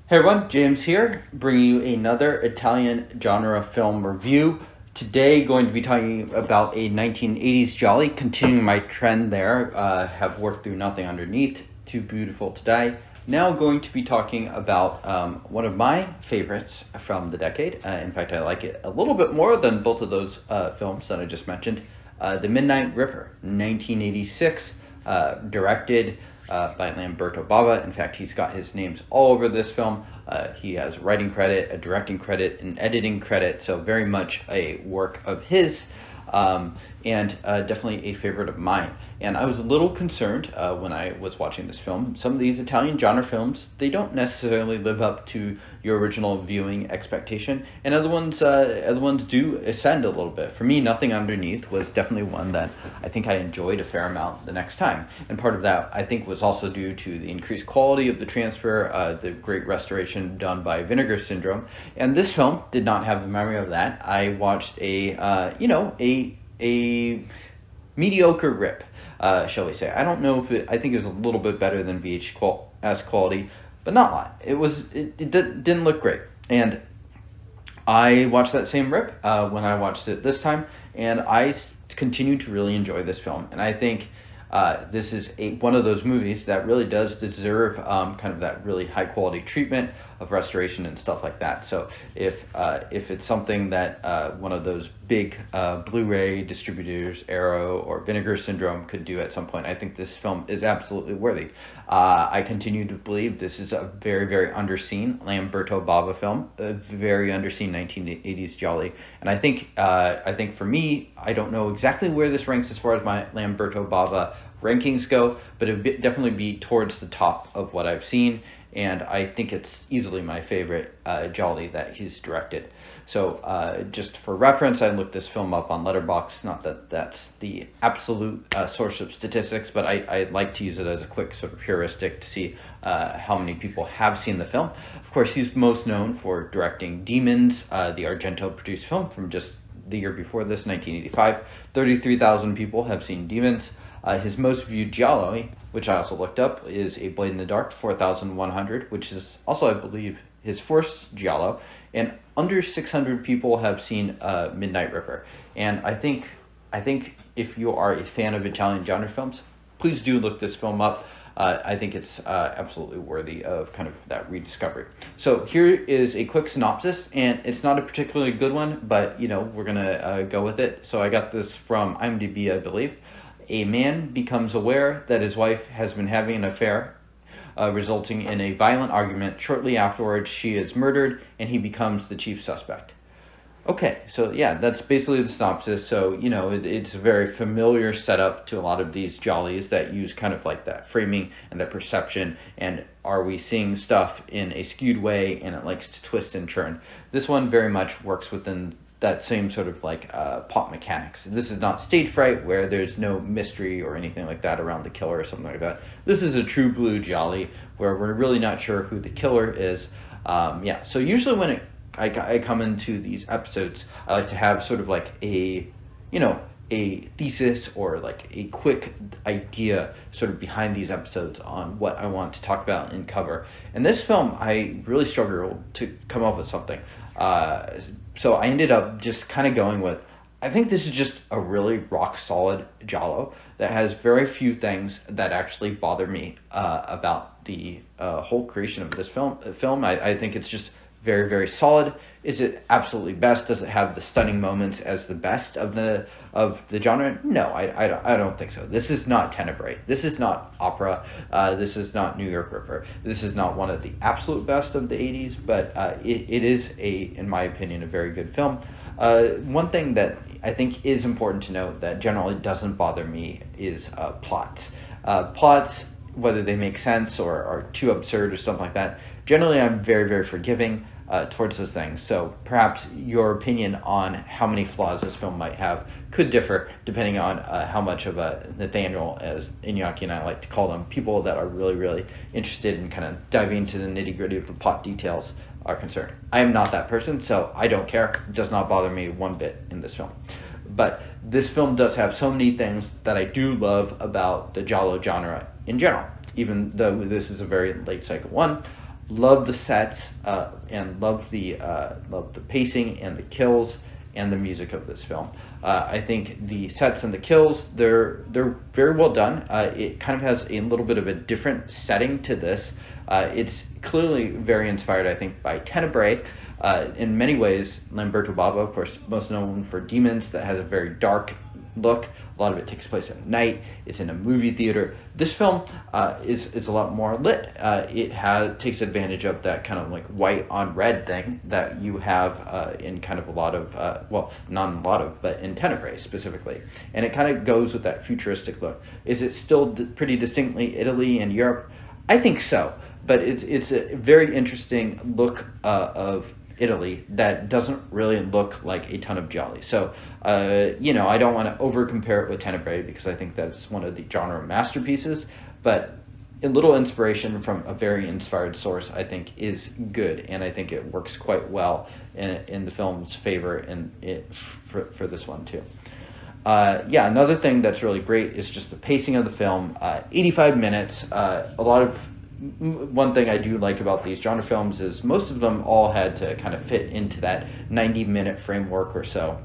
Hey everyone, James here, bringing you another Italian genre film review. Today, going to be talking about a 1980s Gialli, continuing my trend there. Have worked through Nothing Underneath, Too Beautiful to Die. Now, going to be talking about one of my favorites from the decade. In fact, I like it a little bit more than both of those films that I just mentioned. The Midnight Ripper, 1986, directed by Lamberto Bava. In fact, he's got his names all over this film. He has a writing credit, a directing credit, an editing credit, so very much a work of his, and definitely a favorite of mine. And I was a little concerned when I was watching this film. Some of these Italian genre films, they don't necessarily live up to your original viewing expectation, and other ones do ascend a little bit. For me, Nothing Underneath was definitely one that I think I enjoyed a fair amount the next time, and part of that I think was also due to the increased quality of the transfer, the great restoration done by Vinegar Syndrome, and this film did not have the memory of that. I watched a mediocre rip, shall we say. I don't know if I think it was a little bit better than VHS quality, but not a lot. It didn't look great. And I watched that same rip when I watched it this time, and I continued to really enjoy this film. And I think this is one of those movies that really does deserve kind of that really high quality treatment of restoration and stuff like that. So if it's something that one of those big Blu-ray distributors, Arrow or Vinegar Syndrome, could do at some point, I think this film is absolutely worthy. I continue to believe this is a very, very underseen Lamberto Bava film, a very underseen 1980s Gialli. And I think for me, I don't know exactly where this ranks as far as my Lamberto Bava rankings go, but it would definitely be towards the top of what I've seen, and I think it's easily my favorite Gialli that he's directed. So just for reference, I looked this film up on Letterboxd. Not that that's the absolute source of statistics, but I like to use it as a quick sort of heuristic to see how many people have seen the film. Of course, he's most known for directing Demons, the Argento-produced film from just the year before this, 1985. 33,000 people have seen Demons. His most viewed Giallo, which I also looked up, is A Blade in the Dark, 4,100, which is also, I believe, his first Giallo. And under 600 people have seen Midnight Ripper. And I think if you are a fan of Italian genre films, please do look this film up. I think it's absolutely worthy of kind of that rediscovery. So here is a quick synopsis, and it's not a particularly good one, but we're gonna go with it. So I got this from IMDb, I believe. A man becomes aware that his wife has been having an affair, resulting in a violent argument. Shortly afterwards, she is murdered, and he becomes the chief suspect. Okay, so yeah, that's basically the synopsis. So, it's a very familiar setup to a lot of these Giallis that use kind of like that framing and that perception, and are we seeing stuff in a skewed way, and it likes to twist and turn. This one very much works within that same sort of like plot mechanics. This is not stage fright where there's no mystery or anything like that around the killer or something like that. This is a true blue Gialli where we're really not sure who the killer is. So usually when I come into these episodes, I like to have sort of like a thesis or like a quick idea sort of behind these episodes on what I want to talk about and cover. In this film, I really struggled to come up with something. So I ended up just kind of going with, I think this is just a really rock solid Giallo that has very few things that actually bother me about the whole creation of this film. I think it's just very, very solid. Is it absolutely best? Does it have the stunning moments as the best of the genre? No, I don't think so. This is not Tenebrae. This is not opera. This is not New York Ripper. This is not one of the absolute best of the 80s, but it is in my opinion, a very good film. One thing that I think is important to note that generally doesn't bother me is plots. Plots, whether they make sense or are too absurd or something like that, generally I'm very, very forgiving towards those things. So perhaps your opinion on how many flaws this film might have could differ depending on how much of a Nathaniel, as Iñaki and I like to call them, people that are really, really interested in kind of diving into the nitty-gritty of the plot details are concerned. I am not that person, so I don't care. It does not bother me one bit in this film. But this film does have so many things that I do love about the Giallo genre in general. Even though this is a very late cycle one, love the sets, and love the pacing and the kills and the music of this film. I think the sets and the kills, they're very well done. It kind of has a little bit of a different setting to this. It's clearly very inspired, I think, by Tenebrae. In many ways, Lamberto Bava, of course, most known for Demons, that has a very dark look. A lot of it takes place at night. It's in a movie theater. This film is a lot more lit. It takes advantage of that kind of like white on red thing that you have in kind of a lot of, well, not a lot of, but in Tenebrae specifically. And it kind of goes with that futuristic look. Is it still pretty distinctly Italy and Europe? I think so. But it's a very interesting look of Italy that doesn't really look like a ton of Gialli. So, I don't want to over compare it with Tenebrae because I think that's one of the genre masterpieces, but a little inspiration from a very inspired source, I think, is good, and I think it works quite well in the film's favor for this one too. Another thing that's really great is just the pacing of the film. 85 minutes, one thing I do like about these genre films is most of them all had to kind of fit into that 90-minute framework or so,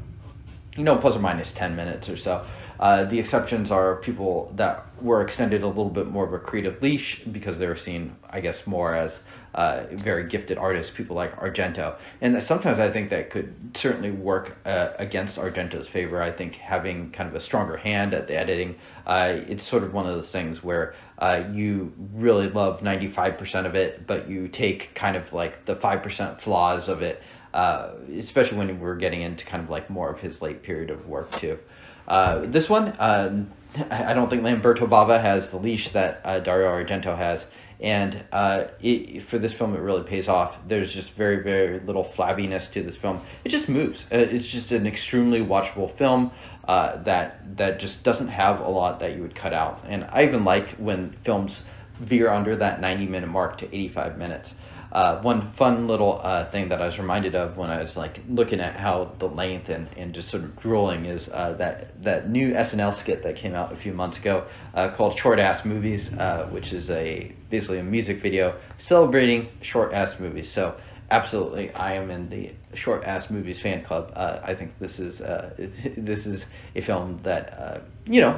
plus or minus 10 minutes or so. The exceptions are people that were extended a little bit more of a creative leash because they were seen, I guess, more as very gifted artists, people like Argento. And sometimes I think that could certainly work against Argento's favor. I think having kind of a stronger hand at the editing, it's sort of one of those things where you really love 95% of it, but you take kind of like the 5% flaws of it, especially when we're getting into kind of like more of his late period of work too. This one, I don't think Lamberto Bava has the leash that Dario Argento has, and for this film it really pays off. There's just very, very little flabbiness to this film. It just moves. It's just an extremely watchable film that just doesn't have a lot that you would cut out. And I even like when films veer under that 90-minute mark to 85 minutes. One fun little thing that I was reminded of when I was like looking at how the length and just sort of drooling is that new SNL skit that came out a few months ago called Short Ass Movies, which is basically a music video celebrating short ass movies. So absolutely, I am in the Short Ass Movies fan club. I think this is a film that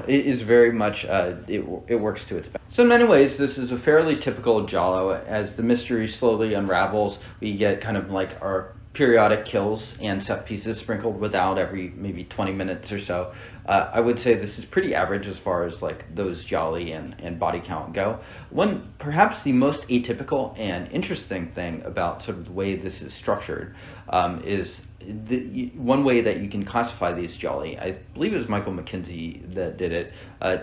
is very much it works to its best. So in many ways, this is a fairly typical giallo. As the mystery slowly unravels, we get kind of like our periodic kills and set pieces sprinkled without every maybe 20 minutes or so. I would say this is pretty average as far as like those Gialli and body count go. Perhaps the most atypical and interesting thing about sort of the way this is structured is one way that you can classify these Gialli. I believe it was Michael McKinsey that did it.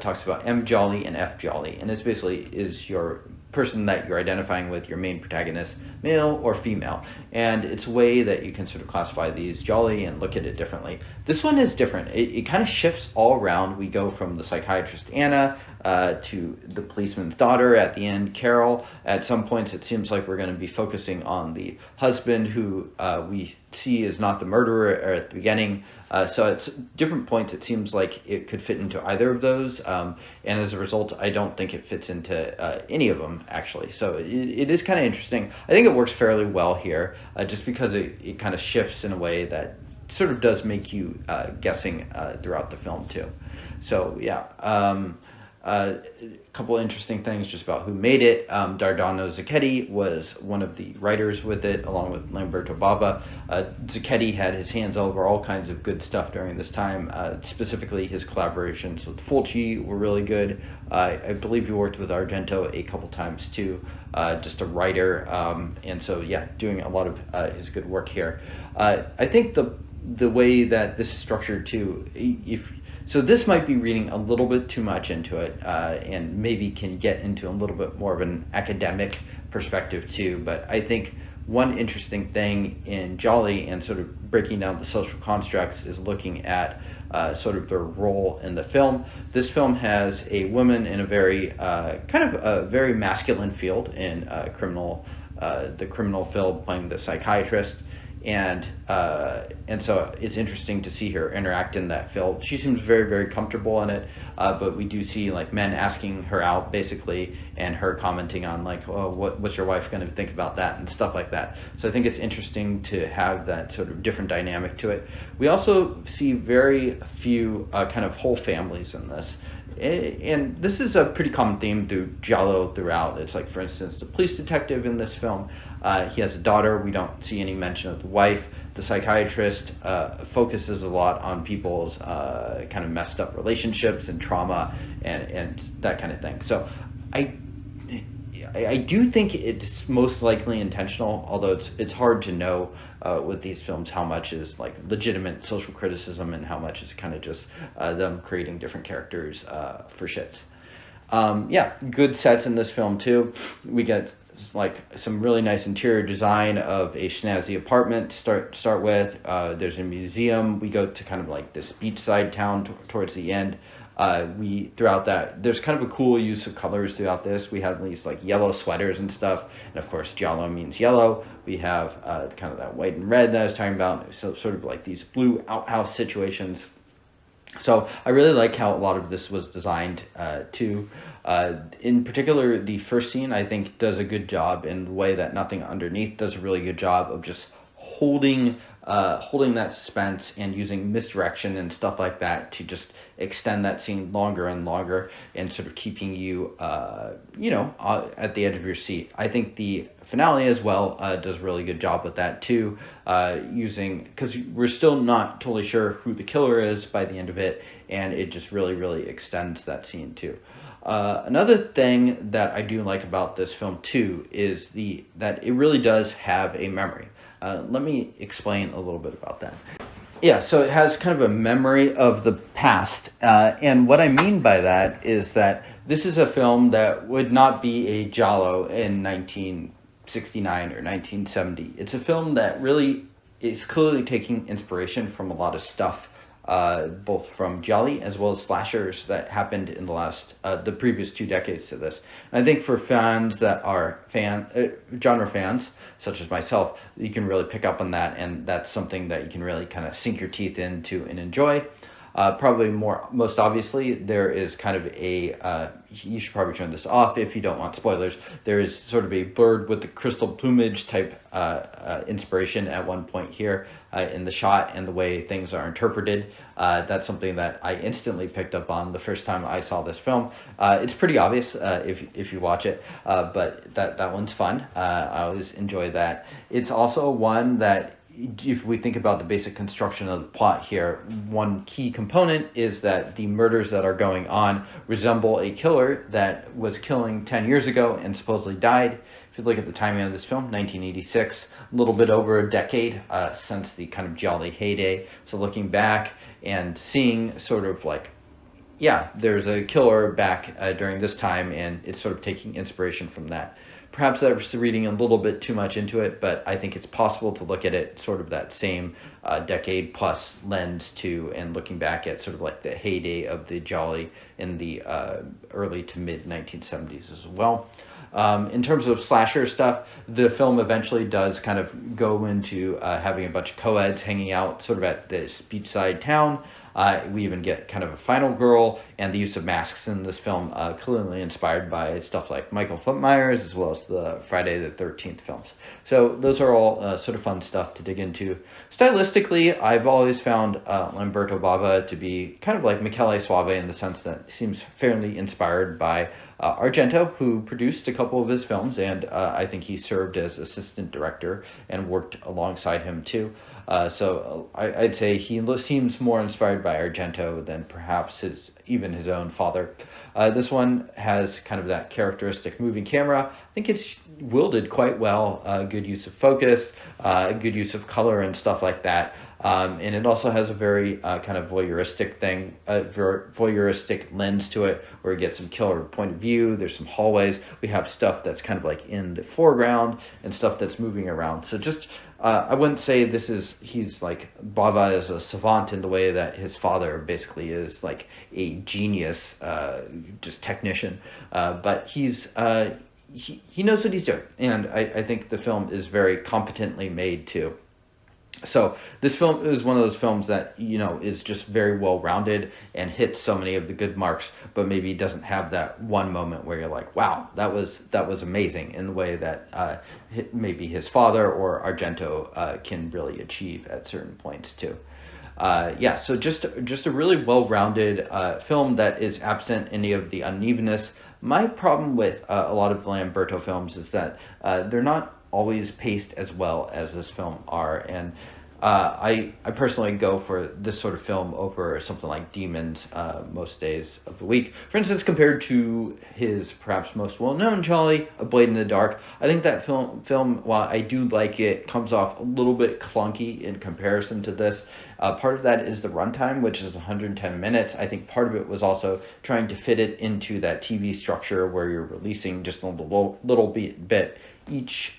Talks about M Gialli and F Gialli, and it's basically is your person that you're identifying with, your main protagonist, male or female. And it's a way that you can sort of classify these Gialli and look at it differently. This one is different. It kind of shifts all around. We go from the psychiatrist Anna to the policeman's daughter at the end, Carol. At some points it seems like we're going to be focusing on the husband who we see is not the murderer at the beginning. So at different points it seems like it could fit into either of those, and as a result I don't think it fits into any of them actually. So it is kind of interesting. I think it works fairly well here, just because it kind of shifts in a way that sort of does make you guessing throughout the film too. So yeah. A couple interesting things just about who made it. Dardano Zucchetti was one of the writers with it, along with Lamberto Bava. Zucchetti had his hands over all kinds of good stuff during this time. Specifically, his collaborations with Fulci were really good. I believe he worked with Argento a couple times too, just a writer. And so, yeah, doing a lot of his good work here. I think the way that this is structured too, so this might be reading a little bit too much into it, and maybe can get into a little bit more of an academic perspective too. But I think one interesting thing in Gialli and sort of breaking down the social constructs is looking at sort of their role in the film. This film has a woman in a very kind of a very masculine field in the criminal field, playing the psychiatrist. and so it's interesting to see her interact in that film. She seems very, very comfortable in it, but we do see like men asking her out basically, and her commenting on like, oh, what's your wife going to think about that and stuff like that. So I think it's interesting to have that sort of different dynamic to it. We also see very few kind of whole families in this. And this is a pretty common theme through Giallo throughout. It's like, for instance, the police detective in this film, he has a daughter. We don't see any mention of the wife. The psychiatrist focuses a lot on people's kind of messed up relationships and trauma and that kind of thing. So I do think it's most likely intentional, although it's hard to know with these films how much is like legitimate social criticism and how much is kind of just them creating different characters for shits. Yeah, good sets in this film too. We get like some really nice interior design of a snazzy apartment to start with. There's a museum. We go to kind of like this beachside town towards the end. Throughout that, there's kind of a cool use of colors throughout this. We have these like yellow sweaters and stuff, and of course Giallo means yellow. We have kind of that white and red that I was talking about, so sort of like these blue outhouse situations. So I really like how a lot of this was designed too. In particular, the first scene I think does a good job in the way that Nothing Underneath does a really good job of just holding that suspense and using misdirection and stuff like that to just extend that scene longer and longer and sort of keeping you, at the edge of your seat. I think the finale as well does a really good job with that too, because we're still not totally sure who the killer is by the end of it, and it just really, really extends that scene too. Another thing that I do like about this film too is that it really does have a memory. Let me explain a little bit about that. Yeah, so it has kind of a memory of the past. And what I mean by that is that this is a film that would not be a Giallo in 1969 or 1970. It's a film that really is clearly taking inspiration from a lot of stuff, both from Gialli as well as slashers that happened in the previous 2 decades to this. And I think for fans that are genre fans, such as myself, you can really pick up on that, and that's something that you can really kind of sink your teeth into and enjoy. Probably most obviously, there is kind of you should probably turn this off if you don't want spoilers. There is sort of a bird with the crystal plumage type inspiration at one point here in the shot and the way things are interpreted. That's something that I instantly picked up on the first time I saw this film. It's pretty obvious if you watch it, but that one's fun. I always enjoy that. It's also one that, if we think about the basic construction of the plot here, one key component is that the murders that are going on resemble a killer that was killing 10 years ago and supposedly died. If you look at the timing of this film, 1986, a little bit over a decade since the kind of Gialli heyday. So looking back and seeing sort of like, yeah, there's a killer back during this time, and it's sort of taking inspiration from that. Perhaps I was reading a little bit too much into it, but I think it's possible to look at it sort of that same decade plus lens too, and looking back at sort of like the heyday of the Gialli in the early to mid 1970s as well. In terms of slasher stuff, the film eventually does kind of go into having a bunch of co-eds hanging out sort of at this beachside town. We even get kind of a final girl, and the use of masks in this film clearly inspired by stuff like Michael Myers as well as the Friday the 13th films. So those are all sort of fun stuff to dig into. Stylistically, I've always found Lamberto Bava to be kind of like Michele Soavi in the sense that it seems fairly inspired by Argento, who produced a couple of his films, and I think he served as assistant director and worked alongside him too. So I'd say he seems more inspired by Argento than perhaps even his own father. This one has kind of that characteristic moving camera. I think it's wielded quite well. Good use of focus, good use of color and stuff like that. And it also has a very kind of voyeuristic voyeuristic lens to it, where you get some killer point of view. There's some hallways. We have stuff that's kind of like in the foreground and stuff that's moving around. So just, I wouldn't say he's like, Bava is a savant in the way that his father basically is like a genius, just technician. But he knows what he's doing. And I think the film is very competently made too. So this film is one of those films that is just very well rounded and hits so many of the good marks, but maybe doesn't have that one moment where you're like, wow, that was amazing, in the way that maybe his father or Argento can really achieve at certain points too. So just a really well-rounded film that is absent any of the unevenness. My problem with a lot of Lamberto films is that they're not always paced as well as this film are, and I personally go for this sort of film over something like Demons most days of the week. For instance, compared to his perhaps most well-known Gialli, A Blade in the Dark, I think that film, while I do like it, comes off a little bit clunky in comparison to this. Part of that is the runtime, which is 110 minutes. I think part of it was also trying to fit it into that TV structure where you're releasing just a little bit each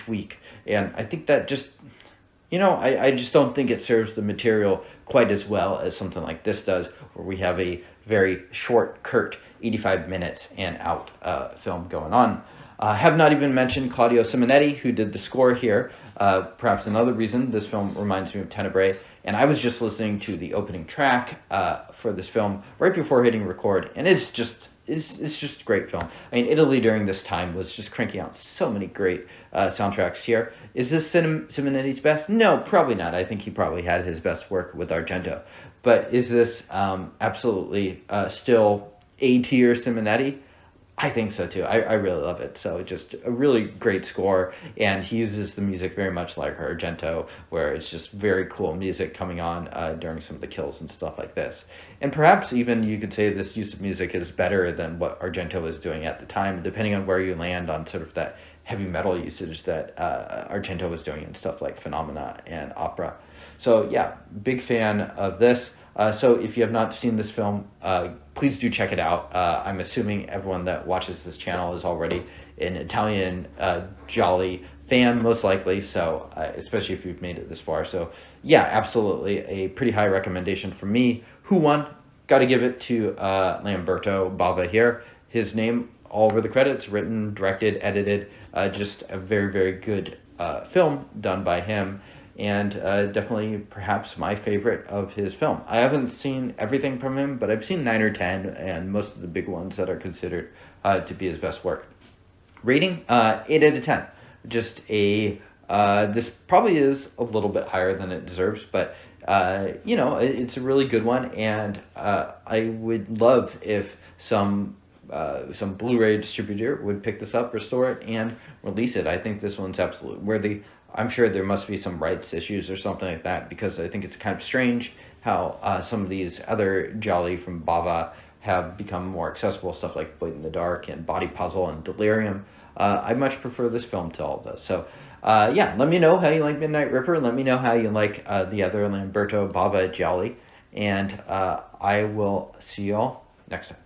week, and I think that just I just don't think it serves the material quite as well as something like this does, where we have a very short, curt 85 minutes and out film going on. Have not even mentioned Claudio Simonetti, who did the score here. Perhaps another reason this film reminds me of Tenebrae. And I was just listening to the opening track for this film right before hitting record, and it's just a great film. I mean, Italy during this time was just cranking out so many great soundtracks here. Is this Simonetti's best? No, probably not. I think he probably had his best work with Argento. But is this absolutely still A-tier Simonetti? I think so too. I really love it. So just a really great score, and he uses the music very much like Argento, where it's just very cool music coming on during some of the kills and stuff like this. And perhaps even you could say this use of music is better than what Argento was doing at the time, depending on where you land on sort of that heavy metal usage that Argento was doing in stuff like Phenomena and Opera. So yeah, big fan of this. So if you have not seen this film, please do check it out. I'm assuming everyone that watches this channel is already an Italian Gialli fan, most likely, so especially if you've made it this far. So yeah, absolutely a pretty high recommendation from me. Who won? Got to give it to Lamberto Bava here. His name all over the credits, written, directed, edited. Just a very, very good film done by him. And definitely perhaps my favorite of his film. I haven't seen everything from him, but I've seen 9 or 10, and most of the big ones that are considered to be his best work. Rating, 8 out of 10. Just this probably is a little bit higher than it deserves, but it's a really good one, and I would love if some Blu-ray distributor would pick this up, restore it, and release it. I think this one's absolutely worthy. I'm sure there must be some rights issues or something like that, because I think it's kind of strange how some of these other Gialli from Bava have become more accessible, stuff like Blade in the Dark and Body Puzzle and Delirium. I much prefer this film to all of those. So let me know how you like Midnight Ripper. Let me know how you like the other Lamberto Bava Gialli. And I will see y'all next time.